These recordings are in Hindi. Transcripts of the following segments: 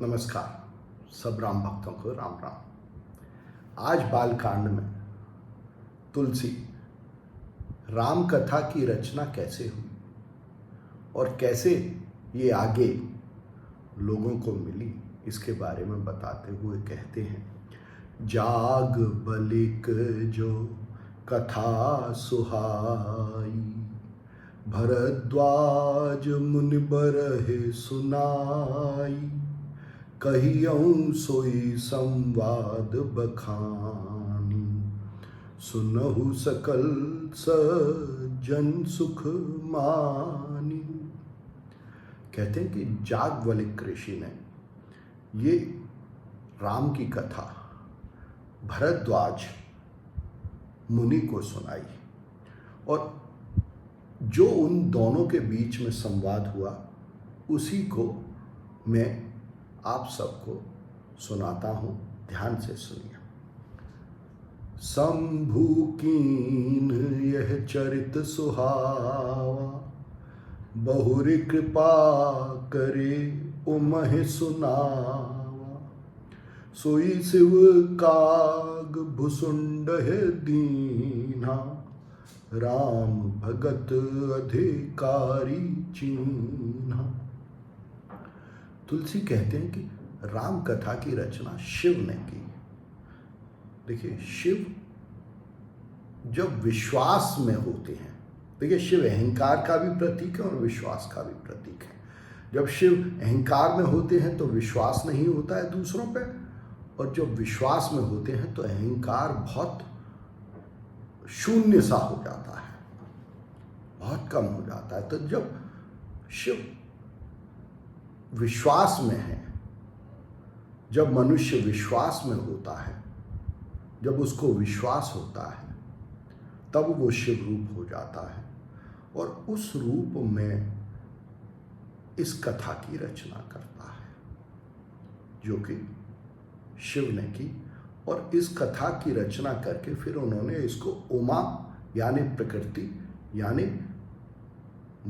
नमस्कार। सब राम भक्तों को राम राम। आज बालकांड में तुलसी राम कथा की रचना कैसे हुई और कैसे ये आगे लोगों को मिली, इसके बारे में बताते हुए कहते हैं, जाग बलिक जो कथा सुहाई, भरद्वाज मुनि बरहे सुनाई, कहियऊँ सोई संवाद बखानी, सुनहु सकल सज्जन सुख मानी। कहते हैं कि जागवलिक ऋषि ने ये राम की कथा भरद्वाज मुनि को सुनाई और जो उन दोनों के बीच में संवाद हुआ उसी को मैं आप सबको सुनाता हूँ। ध्यान से सुनिए। शंभु कीन यह चरित सुहावा, बहुरी कृपा करे उमहि सुनावा, सोई शिव काग भुसुंड है दीना, राम भगत अधिकारी चीन्हा। तुलसी कहते हैं कि राम कथा की रचना शिव ने की। देखिए, शिव जब विश्वास में होते हैं, देखिए शिव अहंकार का भी प्रतीक है और विश्वास का भी प्रतीक है। जब शिव अहंकार में होते हैं तो विश्वास नहीं होता है दूसरों पे, और जब विश्वास में होते हैं तो अहंकार बहुत शून्य सा हो जाता है, बहुत कम हो जाता है। तो जब शिव विश्वास में है, जब मनुष्य विश्वास में होता है, जब उसको विश्वास होता है, तब वो शिव रूप हो जाता है और उस रूप में इस कथा की रचना करता है जो कि शिव ने की। और इस कथा की रचना करके फिर उन्होंने इसको उमा यानी प्रकृति यानी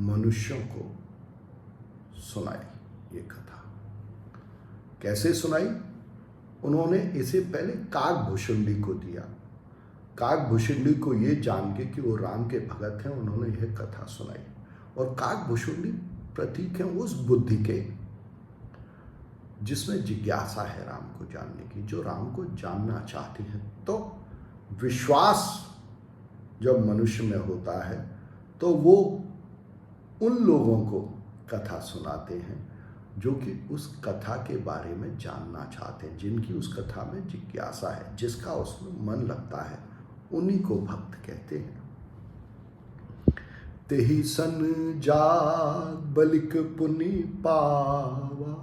मनुष्यों को सुनाई। ये कथा कैसे सुनाई? उन्होंने इसे पहले काकभूषुंडी को दिया। काकभूषुंडी को ये जान के कि वो राम के भगत हैं, उन्होंने यह कथा सुनाई। और काकभूषुंडी प्रतीक है उस बुद्धि के जिसमें जिज्ञासा है राम को जानने की, जो राम को जानना चाहती है। तो विश्वास जब मनुष्य में होता है तो वो उन लोगों को कथा सुनाते हैं जो कि उस कथा के बारे में जानना चाहते हैं, जिनकी उस कथा में जिज्ञासा है, जिसका उसमें मन लगता है, उन्हीं को भक्त कहते हैं। तेहि सन जाग बलिक पुनि पावा,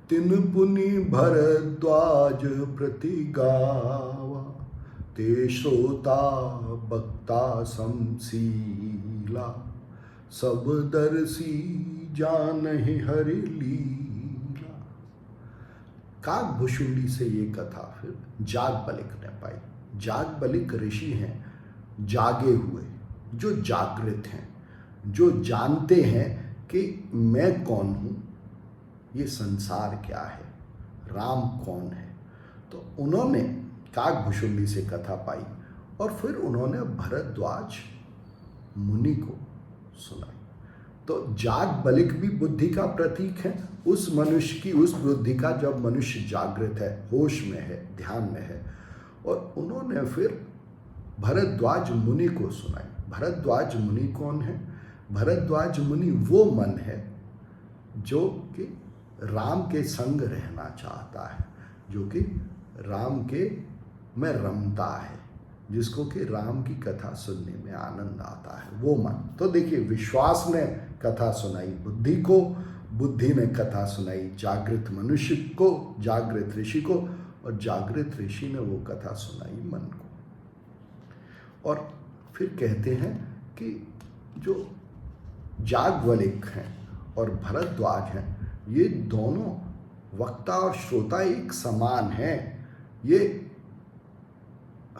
तिन पुनि भरद्वाज प्रति गावा, ते श्रोता बक्ता समशीला, सब दर्शी जानहि हरि लीला। काकभूषुंडी से ये कथा फिर जागबलिक ने पाई। जागबलिक ऋषि हैं जागे हुए, जो जागृत हैं, जो जानते हैं कि मैं कौन हूँ, ये संसार क्या है, राम कौन है। तो उन्होंने काकभूषुंडी से कथा पाई और फिर उन्होंने भरद्वाज मुनि को सुनाई। तो जागबलिक भी बुद्धि का प्रतीक है, उस मनुष्य की उस बुद्धि का जब मनुष्य जागृत है, होश में है, ध्यान में है। और उन्होंने फिर भरद्वाज मुनि को सुनाई। भरद्वाज मुनि कौन है? भरद्वाज मुनि वो मन है जो कि राम के संग रहना चाहता है, जो कि राम के में रमता है, जिसको कि राम की कथा सुनने में आनंद आता है, वो मन। तो देखिए, विश्वास ने कथा सुनाई बुद्धि को, बुद्धि ने कथा सुनाई जागृत मनुष्य को, जागृत ऋषि को, और जागृत ऋषि ने वो कथा सुनाई मन को। और फिर कहते हैं कि जो जागवलिक हैं और भरद्वाज हैं, ये दोनों वक्ता और श्रोता एक समान हैं। ये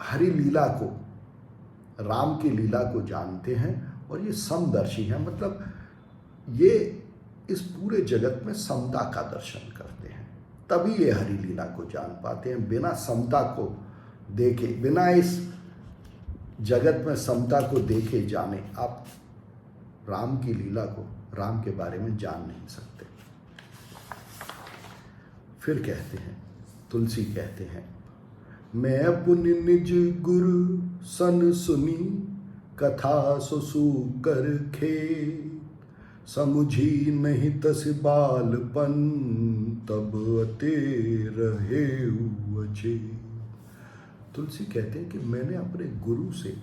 हरि लीला को, राम की लीला को जानते हैं और ये समदर्शी हैं, मतलब ये इस पूरे जगत में समता का दर्शन करते हैं। तभी ये हरि लीला को जान पाते हैं। बिना समता को देखे, बिना इस जगत में समता को देखे जाने आप राम की लीला को, राम के बारे में जान नहीं सकते। फिर कहते हैं, तुलसी कहते हैं, मैं पुनि निज गुरु सन सुनी, कथा सो कर खे, समुझी नहीं तस बालपन, तब अते रहे अछे। तुलसी कहते हैं कि मैंने अपने गुरु से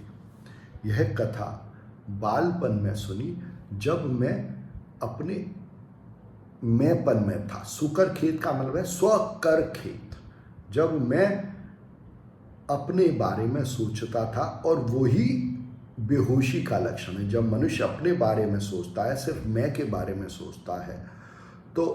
यह कथा बालपन में सुनी, जब मैं अपने मैंपन में था। सुकर खेत का मतलब है स्वकर खेत। जब मैं अपने बारे में सोचता था, और वही बेहोशी का लक्षण है। जब मनुष्य अपने बारे में सोचता है, सिर्फ मैं के बारे में सोचता है, तो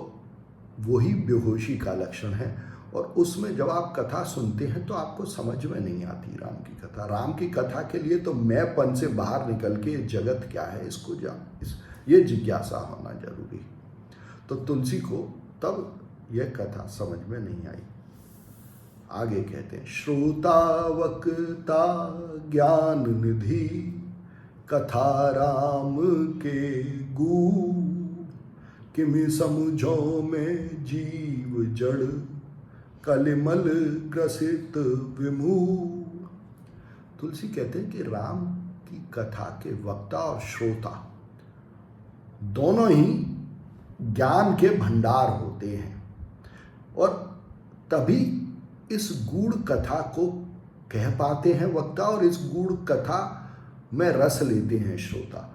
वही बेहोशी का लक्षण है। और उसमें जब आप कथा सुनते हैं तो आपको समझ में नहीं आती राम की कथा। राम की कथा के लिए तो मैंपन से बाहर निकल के जगत क्या है इसको ये जिज्ञासा होना जरूरी है। तो तुलसी को तब यह कथा समझ में नहीं आई। आगे कहते हैं, श्रोता वक्ता ज्ञान निधि, कथा राम के गूढ़, किमि समझो में जीव जड़, कलिमल ग्रसित विमूढ़। तुलसी कहते हैं कि राम की कथा के वक्ता और श्रोता दोनों ही ज्ञान के भंडार होते हैं, और तभी इस गूढ़ कथा को कह पाते हैं वक्ता, और इस गूढ़ कथा में रस लेते हैं श्रोता।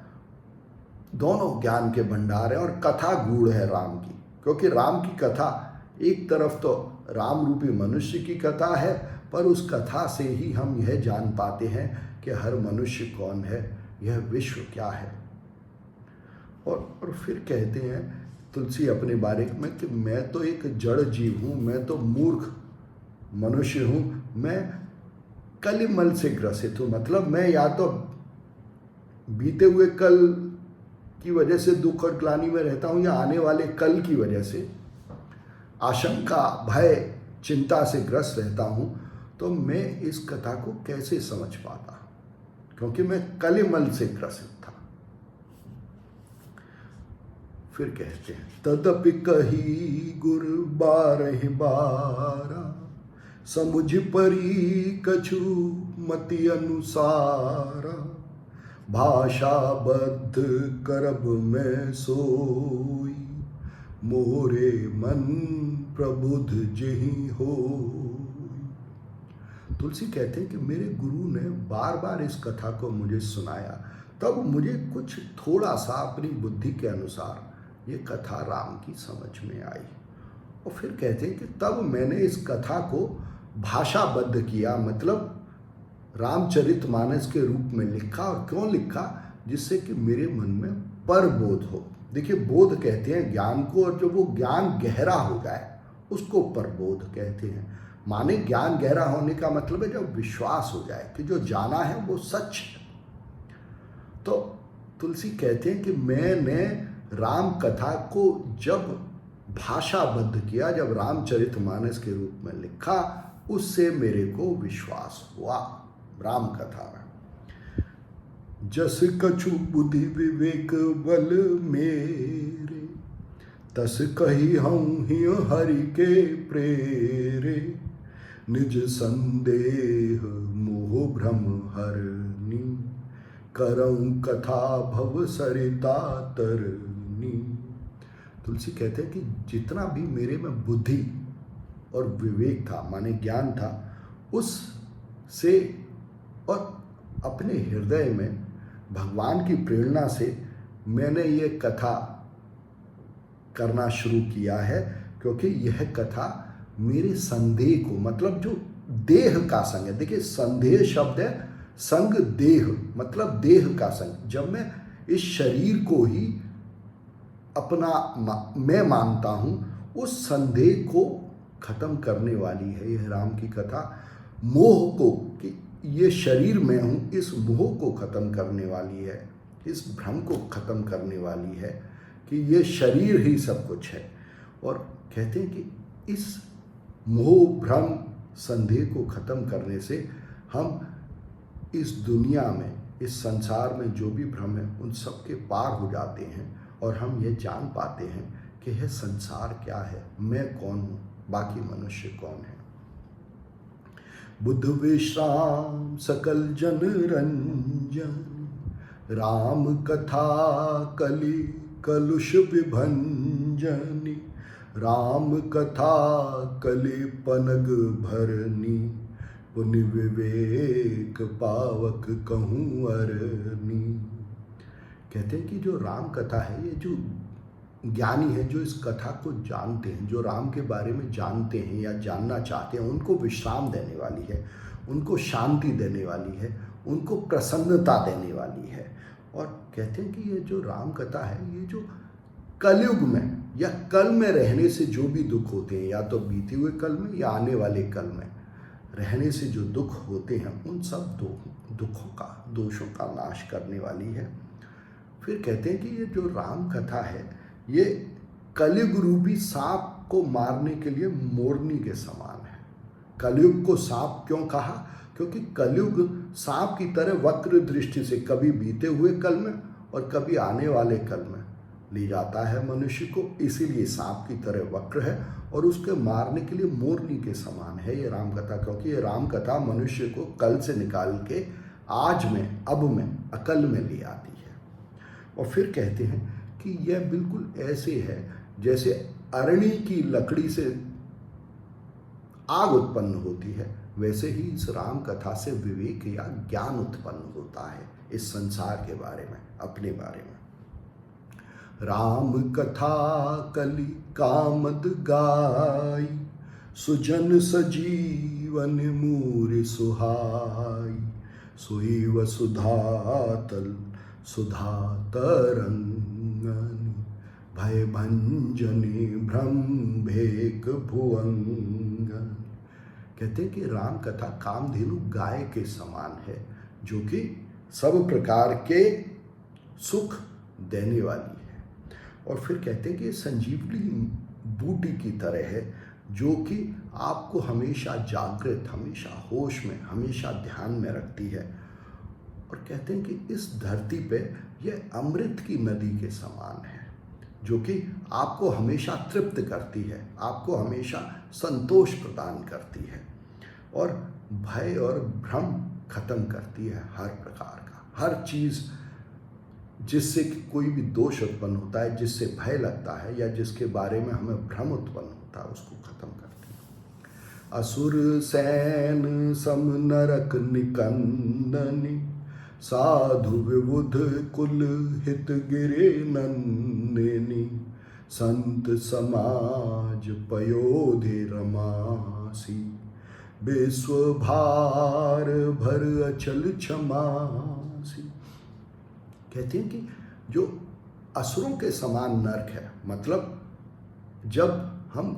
दोनों ज्ञान के भंडार है, और कथा गूढ़ है राम की, क्योंकि राम की कथा एक तरफ तो राम रूपी मनुष्य की कथा है, पर उस कथा से ही हम यह जान पाते हैं कि हर मनुष्य कौन है, यह विश्व क्या है। और फिर कहते हैं तुलसी अपने बारे में कि मैं तो एक जड़ जीव हूँ, मैं तो मूर्ख मनुष्य हूँ, मैं कलिमल से ग्रसित हूँ। मतलब मैं या तो बीते हुए कल की वजह से दुख और ग्लानि में रहता हूँ, या आने वाले कल की वजह से आशंका, भय, चिंता से ग्रस्त रहता हूँ। तो मैं इस कथा को कैसे समझ पाता, क्योंकि मैं कलिमल से ग्रसित था। फिर कहते हैं, तदपि कही गुर बारहि बारा, समुझ परी कछु मति अनुसारा, भाषा बद्ध करब में सोई, मोरे मन प्रबुद्ध जेहि होई। तुलसी कहते हैं कि मेरे गुरु ने बार बार इस कथा को मुझे सुनाया, तब मुझे कुछ थोड़ा सा अपनी बुद्धि के अनुसार ये कथा राम की समझ में आई। और फिर कहते हैं कि तब मैंने इस कथा को भाषाबद्ध किया, मतलब रामचरितमानस के रूप में लिखा। और क्यों लिखा? जिससे कि मेरे मन में परबोध हो। देखिए, बोध कहते हैं ज्ञान को, और जब वो ज्ञान गहरा हो जाए उसको परबोध कहते हैं। माने ज्ञान गहरा होने का मतलब है जब विश्वास हो जाए कि जो जाना है वो सच है। तो तुलसी कहते हैं कि मैंने राम कथा को जब भाषाबद्ध किया, जब रामचरितमानस के रूप में लिखा, उससे मेरे को विश्वास हुआ राम कथा में। जस कछु बुद्धि विवेक बल मेरे, तस कही हूँ ही हरि के प्रेरे, निज संदेह मोह भ्रम हरनी, करऊं कथा भव सरिता तरनी। तुलसी कहते हैं कि जितना भी मेरे में बुद्धि और विवेक था, माने ज्ञान था, उससे और अपने हृदय में भगवान की प्रेरणा से मैंने ये कथा करना शुरू किया है। क्योंकि यह कथा मेरे संदेह को, मतलब जो देह का संग है, देखिए संदेह शब्द है संग देह, मतलब देह का संग। जब मैं इस शरीर को ही अपना मैं मानता हूँ, उस संदेह को खत्म करने वाली है यह राम की कथा। मोह को, कि ये शरीर मैं हूँ, इस मोह को खत्म करने वाली है, इस भ्रम को खत्म करने वाली है कि ये शरीर ही सब कुछ है। और कहते हैं कि इस मोह भ्रम संदेह को खत्म करने से हम इस दुनिया में, इस संसार में जो भी भ्रम है उन सब के पार हो जाते हैं और हम ये जान पाते हैं कि यह संसार क्या है, मैं कौन हूँ, बाकी मनुष्य कौन है। बुद्ध विश्राम सकल जन रंजन, राम कथा कलि कलुष विभंजनी, राम कथा कलि पनग भरनी, पुनि विवेक पावक कहूँ अरनी। कहते हैं कि जो राम कथा है, ये जो ज्ञानी है, जो इस कथा को जानते हैं, जो राम के बारे में जानते हैं या जानना चाहते हैं, उनको विश्राम देने वाली है, उनको शांति देने वाली है, उनको प्रसन्नता देने वाली है। और कहते हैं कि ये जो राम कथा है, ये जो कलयुग में या कल में रहने से जो भी दुख होते हैं, या तो बीते हुए कल में या आने वाले कल में रहने से जो दुख होते हैं, उन सब दुखों का, दोषों का नाश करने वाली है। फिर कहते हैं कि ये जो राम कथा है, ये कलयुग रूपी सांप को मारने के लिए मोरनी के समान है। कलयुग को सांप क्यों कहा? क्योंकि कलयुग सांप की तरह वक्र दृष्टि से कभी बीते हुए कल में और कभी आने वाले कल में ले जाता है मनुष्य को, इसीलिए सांप की तरह वक्र है और उसके मारने के लिए मोरनी के समान है ये राम कथा। क्योंकि ये राम कथा मनुष्य को कल से निकाल के आज में, अब में, अकल में ले आती है। और फिर कहते हैं कि यह बिल्कुल ऐसे है जैसे अरणी की लकड़ी से आग उत्पन्न होती है, वैसे ही इस राम कथा से विवेक या ज्ञान उत्पन्न होता है इस संसार के बारे में, अपने बारे में। राम कथा कलि कामद गाई, सुजन सजीवन मूर सुहाई, सोई वसुधा तल सुधा तरंगनि, भय भंजनी भ्रम भेक भुवंगन। कहते हैं कि राम कथा कामधेनु गाय के समान है, जो कि सब प्रकार के सुख देने वाली है। और फिर कहते हैं कि संजीवनी बूटी की तरह है, जो कि आपको हमेशा जागृत, हमेशा होश में, हमेशा ध्यान में रखती है। और कहते हैं कि इस धरती पे यह अमृत की नदी के समान है, जो कि आपको हमेशा तृप्त करती है, आपको हमेशा संतोष प्रदान करती है और भय और भ्रम खत्म करती है हर प्रकार का। हर चीज़ जिससे कि कोई भी दोष उत्पन्न होता है, जिससे भय लगता है या जिसके बारे में हमें भ्रम उत्पन्न होता है, उसको खत्म करती है। असुर सैन सम नरक निकंदनी, साधु विबुध कुल हित गिरे नंदिनी, संत समाज पयोधि रमासी, विश्व भार भर अचल क्षमासी। कहते हैं कि जो असुरों के समान नरक है, मतलब जब हम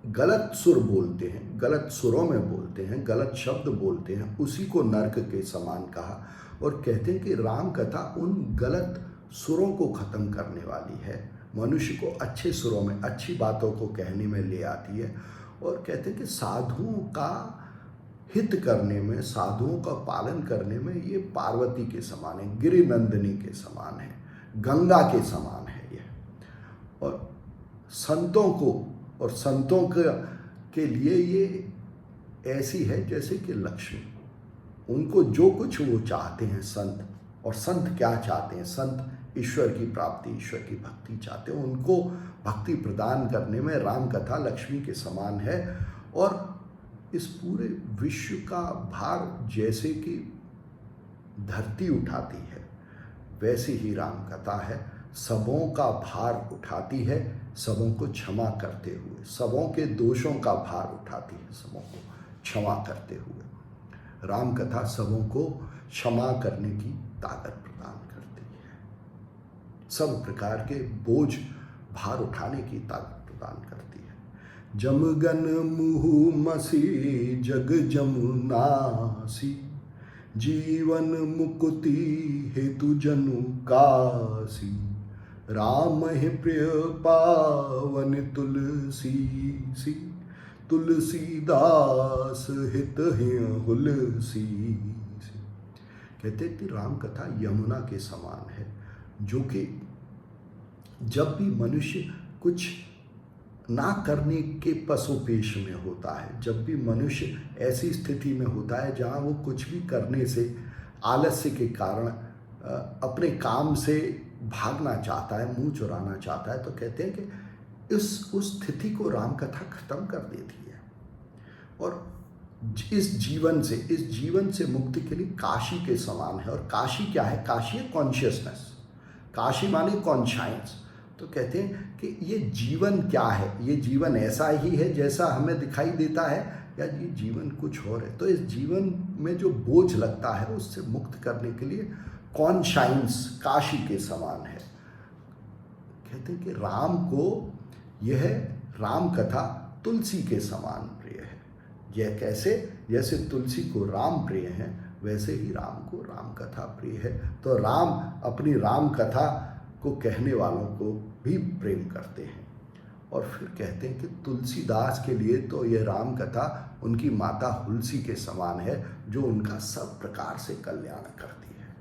गलत सुर बोलते हैं, गलत सुरों में बोलते हैं, गलत शब्द बोलते हैं, उसी को नरक के समान कहा। और कहते हैं कि राम कथा उन गलत सुरों को खत्म करने वाली है, मनुष्य को अच्छे सुरों में, अच्छी बातों को कहने में ले आती है। और कहते हैं कि साधुओं का हित करने में, साधुओं का पालन करने में ये पार्वती के समान है, गिरिनंदिनी के समान है, गंगा के समान है ये। और संतों को और संतों के लिए ये ऐसी है जैसे कि लक्ष्मी। उनको जो कुछ वो चाहते हैं संत, और संत क्या चाहते हैं? संत ईश्वर की प्राप्ति, ईश्वर की भक्ति चाहते हैं। उनको भक्ति प्रदान करने में राम कथा लक्ष्मी के समान है। और इस पूरे विश्व का भार जैसे कि धरती उठाती है, वैसे ही राम कथा है, सबों का भार उठाती है, सबों को क्षमा करते हुए, सबों के दोषों का भार उठाती है, सबों को क्षमा करते हुए। राम कथा सबों को क्षमा करने की ताकत प्रदान करती है, सब प्रकार के बोझ भार उठाने की ताकत प्रदान करती है। जमगन मुहु मसी जग जमुनासी, जीवन मुक्ति हेतु जनु कासी, राम है प्रिय पावन तुलसी सी, तुलसीदास हित हैं हुलसी। कहते कि राम कथा यमुना के समान है, जो कि जब भी मनुष्य कुछ ना करने के पसोपेश में होता है, जब भी मनुष्य ऐसी स्थिति में होता है जहाँ वो कुछ भी करने से आलस्य के कारण अपने काम से भागना चाहता है, मुंह चुराना चाहता है, तो कहते हैं कि उस स्थिति को राम कथा खत्म कर देती है। और इस जीवन से मुक्ति के लिए काशी के समान है। और काशी क्या है? काशी है कॉन्शियसनेस, काशी माने कॉन्शाइंस। तो कहते हैं कि ये जीवन क्या है? ये जीवन ऐसा ही है जैसा हमें दिखाई देता है, या ये जीवन कुछ और है? तो इस जीवन में जो बोझ लगता है उससे मुक्त करने के लिए कॉन्शाइंस काशी के समान है। कहते हैं कि राम को यह राम कथा तुलसी के समान प्रिय है। यह कैसे? जैसे तुलसी को राम प्रिय है, वैसे ही राम को राम कथा प्रिय है। तो राम अपनी राम कथा को कहने वालों को भी प्रेम करते हैं। और फिर कहते हैं कि तुलसीदास के लिए तो यह राम कथा उनकी माता हुलसी के समान है, जो उनका सब प्रकार से कल्याण करती है।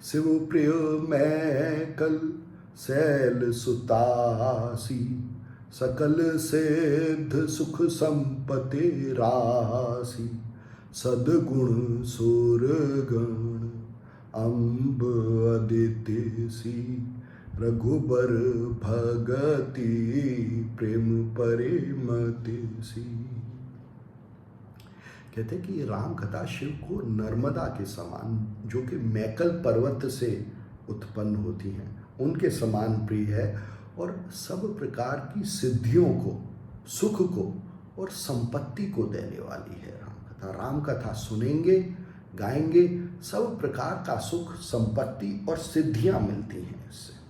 शिव प्रिय मैं कल शैल सुतासी, सकल सिद्ध सुख संपत्ति राशि, सद्गुण सुरगण अम्ब अदिति सी, रघुबर भगति प्रेम प्रेमति सी। कहते हैं कि ये राम कथा शिव को नर्मदा के समान, जो कि मैकल पर्वत से उत्पन्न होती हैं, उनके समान प्रिय है। और सब प्रकार की सिद्धियों को, सुख को और संपत्ति को देने वाली है राम कथा। राम कथा सुनेंगे, गाएंगे, सब प्रकार का सुख, संपत्ति और सिद्धियां मिलती हैं इससे।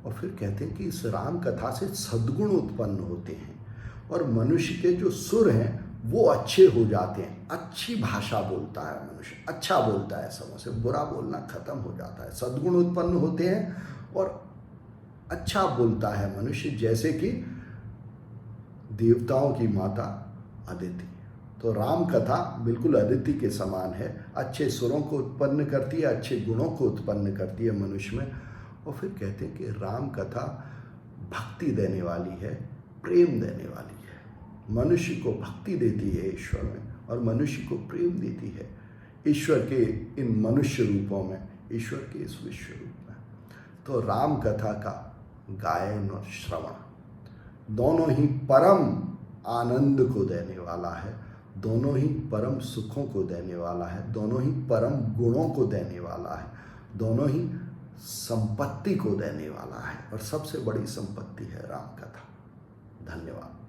और फिर कहते हैं कि इस राम कथा से सद्गुण उत्पन्न होते हैं और मनुष्य के जो सुर हैं वो अच्छे हो जाते हैं। अच्छी भाषा बोलता है मनुष्य, अच्छा बोलता है, सबों से बुरा बोलना खत्म हो जाता है। सद्गुण उत्पन्न होते हैं और अच्छा बोलता है मनुष्य, जैसे कि देवताओं की माता अदिति। तो राम कथा बिल्कुल अदिति के समान है, अच्छे सुरों को उत्पन्न करती है, अच्छे गुणों को उत्पन्न करती है मनुष्य में। और फिर कहते हैं कि राम कथा भक्ति देने वाली है, प्रेम देने वाली है। मनुष्य को भक्ति देती है ईश्वर में, और मनुष्य को प्रेम देती है ईश्वर के इन मनुष्य रूपों में, ईश्वर के इस विश्व रूप में। तो राम कथा का गायन और श्रवण दोनों ही परम आनंद को देने वाला है, दोनों ही परम सुखों को देने वाला है, दोनों ही परम गुणों को देने वाला है, दोनों ही संपत्ति को देने वाला है। और सबसे बड़ी संपत्ति है राम कथा। धन्यवाद।